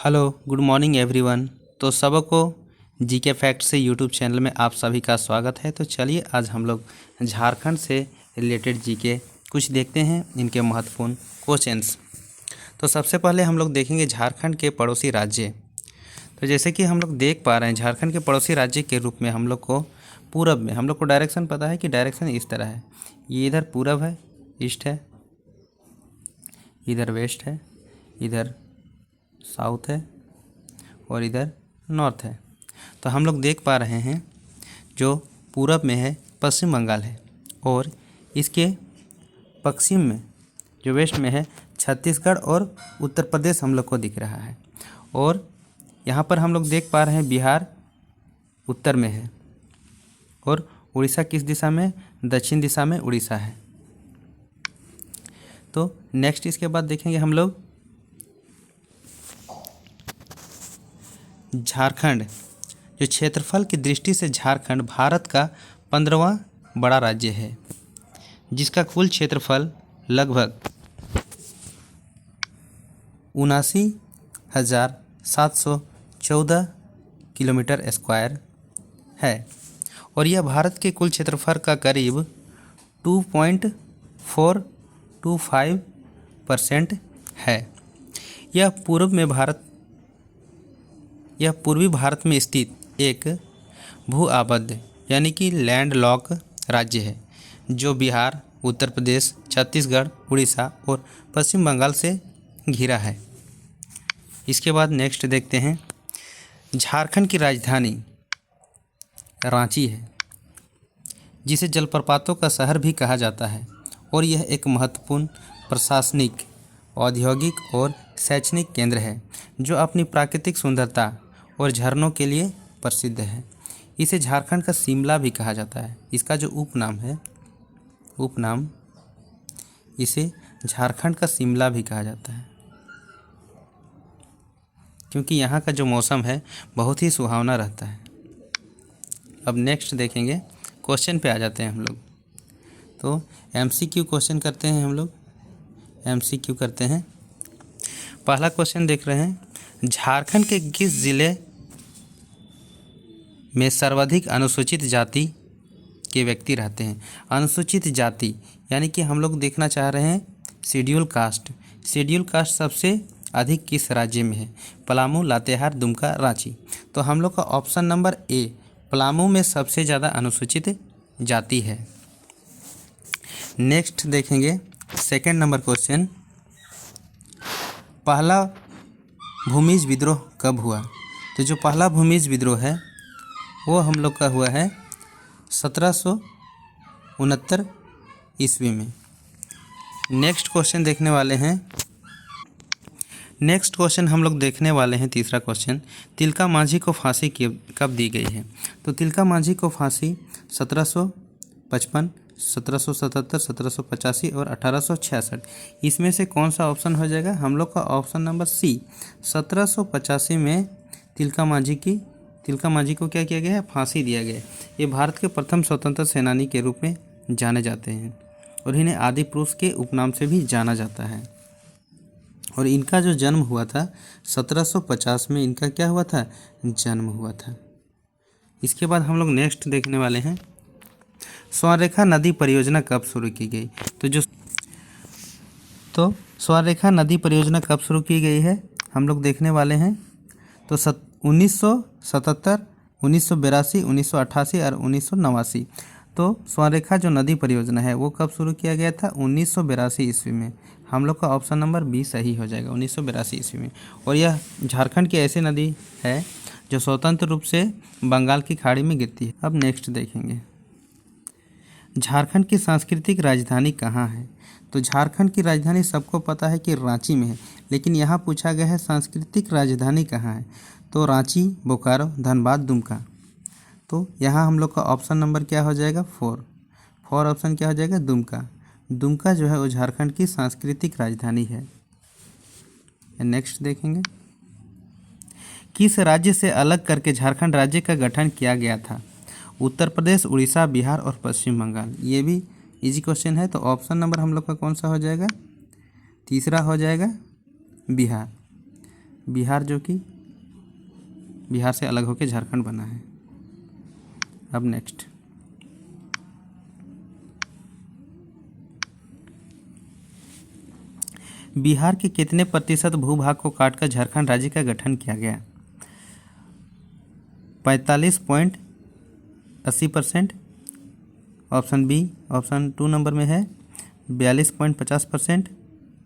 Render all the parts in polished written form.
Hello good morning everyone. तो सबको GK fact से यूट्यूब चैनल में आप सभी का स्वागत है। तो चलिए आज हम लोग झारखंड से रिलेटेड जीके कुछ देखते हैं, इनके महत्वपूर्ण क्वेश्चंस। तो सबसे पहले हम लोग देखेंगे झारखंड के पड़ोसी राज्य। तो जैसे कि हम लोग देख पा रहे हैं, झारखंड के पड़ोसी राज्य के रूप में हम लोग को पूरब में हम लोग को डायरेक्शन पता है कि डायरेक्शन इस तरह है। ये इधर पूरब है, ईस्ट है, इधर वेस्ट है, इधर साउथ है और इधर नॉर्थ है। तो हम लोग देख पा रहे हैं जो पूरब में है पश्चिम बंगाल है, और इसके पश्चिम में जो वेस्ट में है छत्तीसगढ़ और उत्तर प्रदेश हम लोग को दिख रहा है। और यहाँ पर हम लोग देख पा रहे हैं बिहार उत्तर में है, और उड़ीसा किस दिशा में? दक्षिण दिशा में उड़ीसा है। तो नेक्स्ट इसके बाद देखेंगे हम लोग झारखंड। जो क्षेत्रफल की दृष्टि से झारखंड भारत का 15वां बड़ा राज्य है, जिसका कुल क्षेत्रफल लगभग 79,714 किलोमीटर स्क्वायर है, और यह भारत के कुल क्षेत्रफल का करीब 2.425% है। यह पूर्वी भारत में स्थित एक भू आबद्ध यानी कि लैंड लॉक राज्य है, जो बिहार, उत्तर प्रदेश, छत्तीसगढ़, उड़ीसा और पश्चिम बंगाल से घिरा है। इसके बाद नेक्स्ट देखते हैं, झारखंड की राजधानी रांची है, जिसे जलप्रपातों का शहर भी कहा जाता है, और यह एक महत्वपूर्ण प्रशासनिक, औद्योगिक और शैक्षणिक केंद्र है, जो अपनी प्राकृतिक सुंदरता और झरनों के लिए प्रसिद्ध है। इसे झारखंड का शिमला भी कहा जाता है। इसका जो उपनाम इसे झारखंड का शिमला भी कहा जाता है, क्योंकि यहाँ का जो मौसम है बहुत ही सुहावना रहता है। अब नेक्स्ट देखेंगे, क्वेश्चन पे आ जाते हैं हम लोग। तो एमसीक्यू क्वेश्चन करते हैं हम लोग, एमसीक्यू करते हैं। पहला क्वेश्चन देख रहे हैं, झारखंड के किस जिले में सर्वाधिक अनुसूचित जाति के व्यक्ति रहते हैं? अनुसूचित जाति यानी कि हम लोग देखना चाह रहे हैं शेड्यूल कास्ट। शेड्यूल कास्ट सबसे अधिक किस राज्य में है? पलामू, लातेहार, दुमका, रांची। तो हम लोग का ऑप्शन नंबर ए, पलामू में सबसे ज़्यादा अनुसूचित जाति है। नेक्स्ट देखेंगे, सेकेंड नंबर क्वेश्चन, पहला भूमिज विद्रोह कब हुआ? तो जो पहला भूमिज विद्रोह है वो हम लोग का हुआ है 1769 ईस्वी में। नेक्स्ट क्वेश्चन देखने वाले हैं, तीसरा क्वेश्चन, तिलका मांझी को फांसी कब दी गई है? तो तिलका मांझी को फांसी 1755, 1777, 1785 और 1866। इसमें से कौन सा ऑप्शन हो जाएगा? हम लोग का ऑप्शन नंबर सी, 1785 में तिलका मांझी को क्या किया गया है? फांसी दिया गया है। ये भारत के प्रथम स्वतंत्रता सेनानी के रूप में जाने जाते हैं, और इन्हें आदि पुरुष के उपनाम से भी जाना जाता है। और इनका जो जन्म हुआ था 1750 में, इनका क्या हुआ था? जन्म हुआ था। इसके बाद हम लोग नेक्स्ट देखने वाले हैं, स्वर्णरेखा नदी परियोजना कब शुरू की गई? तो स्वर्णरेखा नदी परियोजना कब शुरू की गई है हम लोग देखने वाले हैं। तो 1977, 1982, 1988 और 1989। तो स्वर्णरेखा जो नदी परियोजना है वो कब शुरू किया गया था? 1982 ईस्वी में। हम लोग का ऑप्शन नंबर बी सही हो जाएगा, 1982 ईस्वी में। और यह झारखंड की ऐसी नदी है जो स्वतंत्र रूप से बंगाल की खाड़ी में गिरती है। अब नेक्स्ट देखेंगे, झारखंड की सांस्कृतिक राजधानी कहाँ है? तो झारखंड की राजधानी सबको पता है कि रांची में है, लेकिन यहाँ पूछा गया है सांस्कृतिक राजधानी कहाँ है? तो रांची, बोकारो, धनबाद, दुमका। तो यहाँ हम लोग का ऑप्शन नंबर क्या हो जाएगा? 4 ऑप्शन क्या हो जाएगा? दुमका। दुमका जो है वो झारखंड की सांस्कृतिक राजधानी है। नेक्स्ट देखेंगे, किस राज्य से अलग करके झारखंड राज्य का गठन किया गया था? उत्तर प्रदेश, उड़ीसा, बिहार और पश्चिम बंगाल। ये भी इजी क्वेश्चन है। तो ऑप्शन नंबर हम लोग का कौन सा हो जाएगा? तीसरा हो जाएगा बिहार। बिहार, जो कि बिहार से अलग होकर झारखंड बना है। अब नेक्स्ट, बिहार के कितने प्रतिशत भूभाग को काटकर झारखंड राज्य का गठन किया गया? 45.80%। ऑप्शन बी, ऑप्शन 2 नंबर में है 42.50%,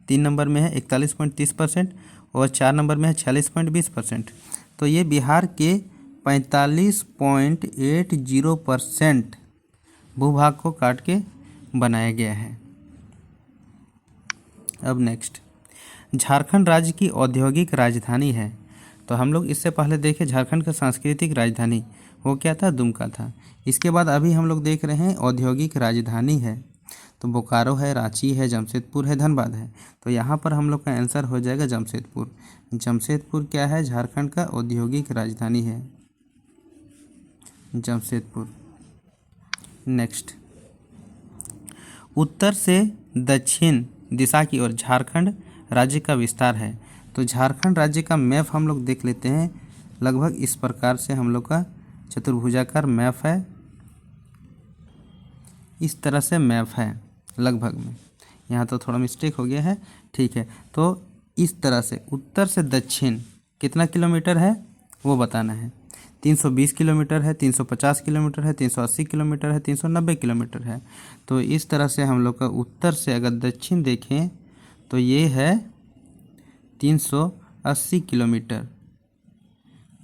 3 नंबर में है 41.30% और 4 नंबर में है 46.20%। तो ये बिहार के 45.80% भूभाग को काट के बनाया गया है। अब नेक्स्ट, झारखंड राज्य की औद्योगिक राजधानी है। तो हम लोग इससे पहले देखे झारखंड का सांस्कृतिक राजधानी वो क्या था? दुमका था। इसके बाद अभी हम लोग देख रहे हैं औद्योगिक राजधानी है, तो बोकारो है, रांची है, जमशेदपुर है, धनबाद है। तो यहाँ पर हम लोग का आंसर हो जाएगा जमशेदपुर। जमशेदपुर क्या है? झारखंड का औद्योगिक राजधानी है, जमशेदपुर। नेक्स्ट, उत्तर से दक्षिण दिशा की ओर झारखंड राज्य का विस्तार है। तो झारखंड राज्य का मैप हम लोग देख लेते हैं। लगभग इस प्रकार से हम लोग का चतुर्भुजाकार मैप है, इस तरह से मैप है लगभग में। यहाँ तो थोड़ा मिस्टेक हो गया है, ठीक है। तो इस तरह से उत्तर से दक्षिण कितना किलोमीटर है वो बताना है। 320 किलोमीटर है, 350 किलोमीटर है, 380 किलोमीटर है, 390 किलोमीटर है। तो इस तरह से हम लोग का उत्तर से अगर दक्षिण देखें तो ये है 380 किलोमीटर,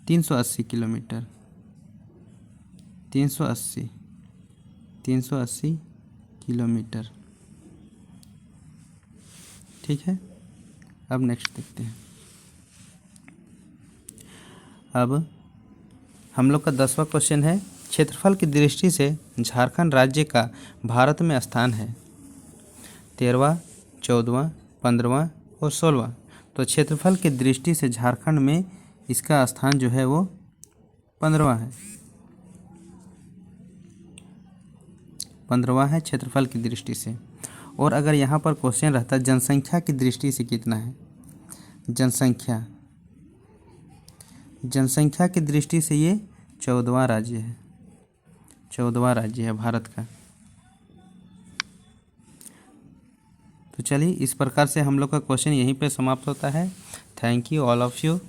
380 किलोमीटर, 380 किलोमीटर, ठीक है। अब नेक्स्ट देखते हैं। अब हम लोग का 10वां क्वेश्चन है, क्षेत्रफल की दृष्टि से झारखंड राज्य का भारत में स्थान है 13वां, 14वां, 15वां और 16वां। तो क्षेत्रफल की दृष्टि से झारखंड में इसका स्थान जो है वो 15वां है, 15वां है क्षेत्रफल की दृष्टि से। और अगर यहाँ पर क्वेश्चन रहता जनसंख्या की दृष्टि से कितना है, जनसंख्या की दृष्टि से ये 14वां राज्य है, 14वां राज्य है भारत का। तो चलिए इस प्रकार से हम लोग का क्वेश्चन यहीं पे समाप्त होता है। Thank you all of you.